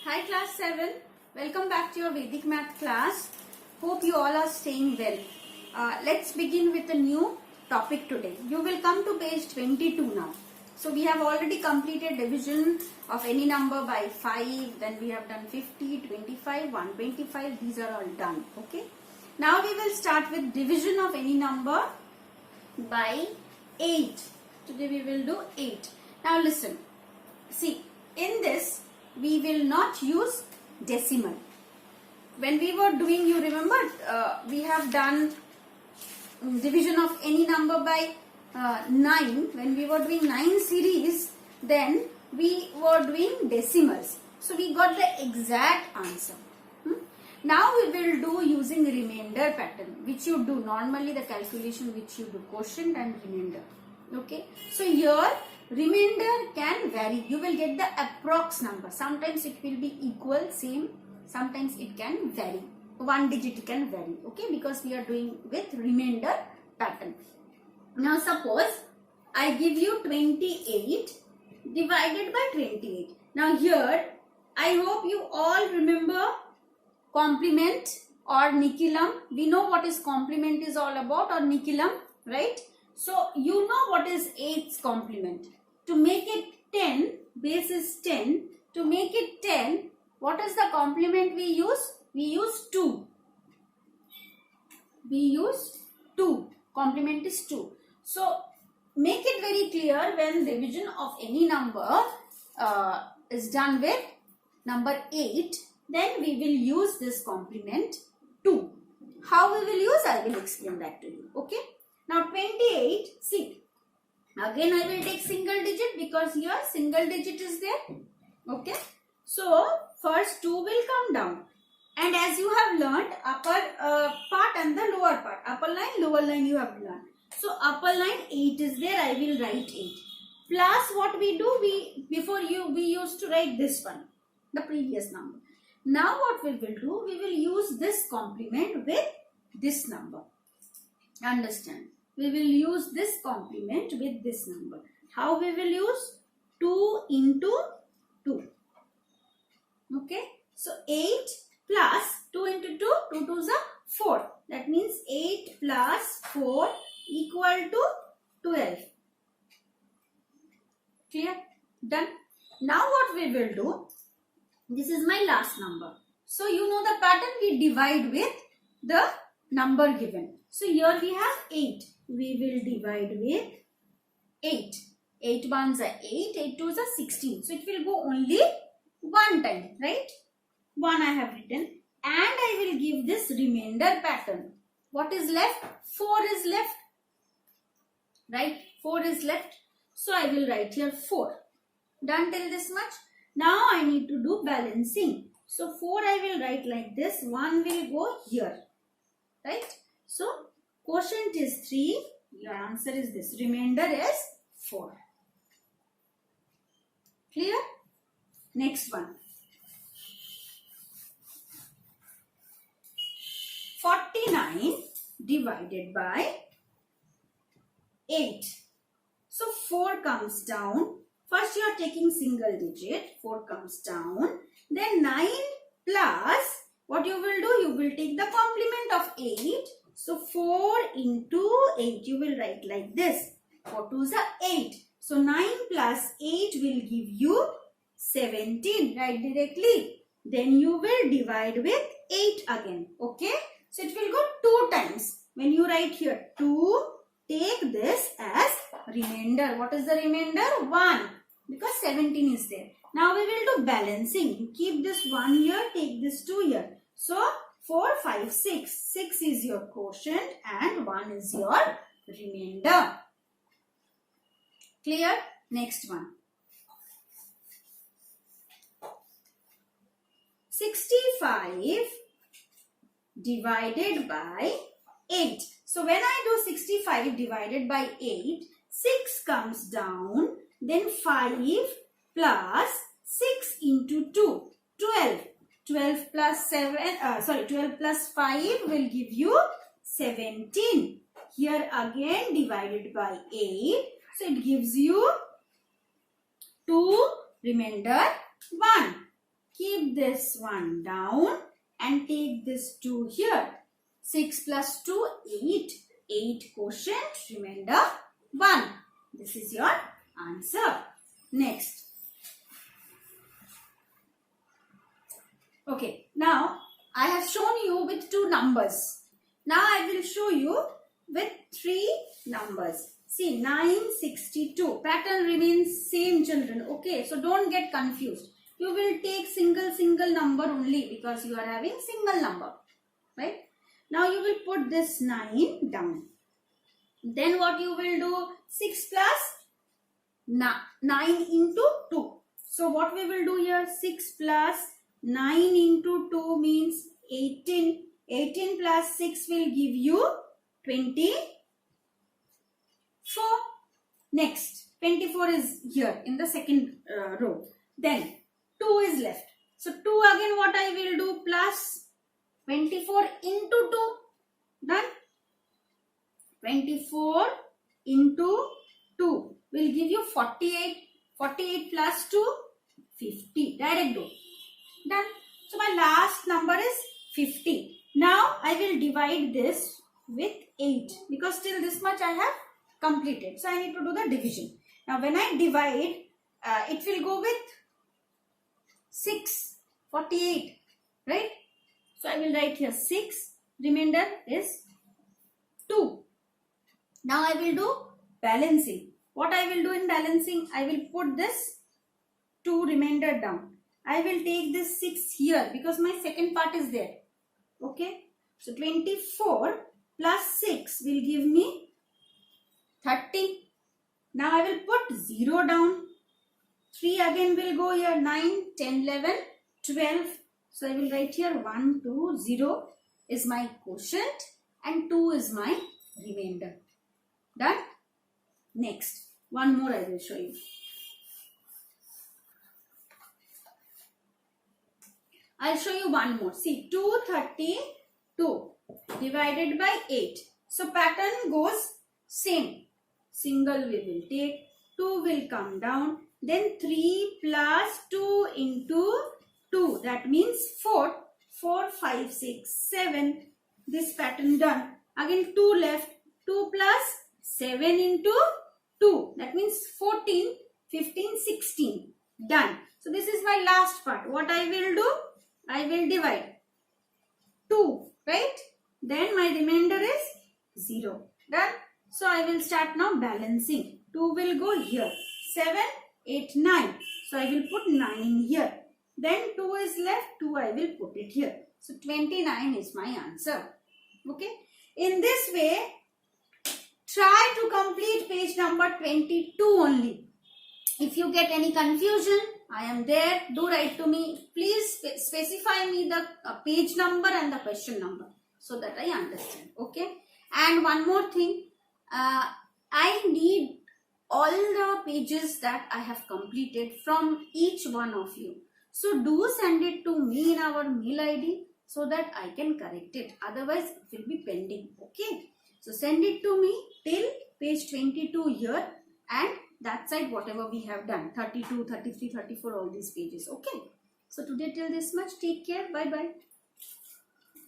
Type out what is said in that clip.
Hi class 7, welcome back to your Vedic math class. Hope you all are staying well. Let's begin with a new topic today. You will come to page 22 now. So we have already completed division of any number by 5, then we have done 50, 25, 125, these are all done. Okay. Now we will start with division of any number by 8. Today we will do 8. Now listen, see in this we will not use decimal. When we were doing, you remember, we have done division of any number by 9. When we were doing 9 series, then we were doing decimals. So we got the exact answer. Now we will do using remainder pattern, which you do normally, the calculation which you do quotient and remainder. Okay. So here remainder can vary. You will get the approx number. Sometimes it will be equal, same. Sometimes it can vary. One digit can vary. Okay, because we are doing with remainder pattern. Now suppose I give you 28 divided by 28. Now here I hope you all remember complement or nichilum. We know what is complement is all about, or nichilum, right? So you know what is 8's complement. To make it 10, base is 10. To make it 10, what is the complement we use? We use 2. We use 2. Complement is 2. So make it very clear when division of any number is done with number 8, then we will use this complement 2. How we will use? I will explain that to you. Okay. Now 28, see. Again I will take single digit because here single digit is there. Okay. So first 2 will come down. And as you have learned, upper part and the lower part. Upper line, lower line you have learned. So upper line 8 is there. I will write 8. Plus what we do, we used to write this one, the previous number. Now what we will do, we will use this complement with this number. Understand? We will use this complement with this number. How we will use? 2 into 2. Okay. So 8 plus 2 into 2, 2 2s are 4. That means 8 plus 4 equal to 12. Clear? Done. Now what we will do? This is my last number. So you know the pattern, we divide with the number given. So here we have 8. We will divide with 8. 8 ones are 8, 8 twos are 16. So it will go only one time, right? 1 I have written. And I will give this remainder pattern. What is left? 4 is left. Right? 4 is left. So I will write here 4. Done till this much. Now I need to do balancing. So 4 I will write like this. 1 will go here. Right? So quotient is 3. Your answer is this. Remainder is 4. Clear? Next one. 49 divided by 8. So 4 comes down. First you are taking single digit. 4 comes down. Then 9 plus, what you will do? You will take the complement of 8. So 4 into 8. You will write like this. 4 2s are 8. So 9 plus 8 will give you 17. Write directly. Then you will divide with 8 again. Okay. So it will go 2 times. When you write here 2, take this as remainder. What is the remainder? 1. Because 17 is there. Now we will do balancing. Keep this 1 here. Take this 2 here. So 4, 5, 6. 6 is your quotient and 1 is your remainder. Clear? Next one. 65 divided by 8. So when I do 65 divided by 8, 6 comes down. Then 5 plus 6 into 2. 12. 12 plus 12 plus 5 will give you 17. Here again divided by 8. So it gives you 2 remainder 1. keep this one down and take this 2 here. 6 plus 2, 8. 8 quotient, remainder 1. This is your answer. Next. Okay, now I have shown you with 2 numbers. Now I will show you with 3 numbers. See, 962. Pattern remains same, children. Okay, so don't get confused. You will take single number only because you are having single number. Right? Now you will put this 9 down. Then what you will do? 6 plus 9 into 2. So what we will do here? 6 plus 9 into 2 means 18. 18 plus 6 will give you 24. Next, 24 is here in the second row. Then 2 is left. So 2 again what I will do? Plus 24 into 2. Done. 24 into 2 will give you 48. 48 plus 2, 50. Direct do. Done. So my last number is 50. Now I will divide this with 8 because till this much I have completed. So I need to do the division. Now when I divide, it will go with 6. 48. Right? So I will write here 6. Remainder is 2. Now I will do balancing. What I will do in balancing? I will put this 2 remainder down. I will take this 6 here because my second part is there. Okay. So 24 plus 6 will give me 30. Now I will put 0 down. 3 again will go here. 9, 10, 11, 12. So I will write here 1, 2, 0 is my quotient and 2 is my remainder. Done? Next, one more I will show you. I'll show you one more. See, 232 divided by 8. So pattern goes same. Single we will take. 2 will come down. Then 3 plus 2 into 2. That means 4. 4, 5, 6, 7. This pattern done. Again 2 left. 2 plus 7 into 2. That means 14, 15, 16. Done. So this is my last part. What I will do? I will divide 2. Right? Then my remainder is 0. Done. So I will start now balancing. 2 will go here. 7, 8, 9. So I will put 9 here. Then 2 is left. 2 I will put it here. So 29 is my answer. Okay. In this way, try to complete page number 22 only. If you get any confusion, I am there. Do write to me. Please specify me the page number and the question number so that I understand. Okay. And one more thing. I need all the pages that I have completed from each one of you. So do send it to me in our mail ID so that I can correct it. Otherwise, it will be pending. Okay. So send it to me till page 22 here and that side whatever we have done. 32, 33, 34, all these pages. Okay. So today till this much. Take care. Bye-bye.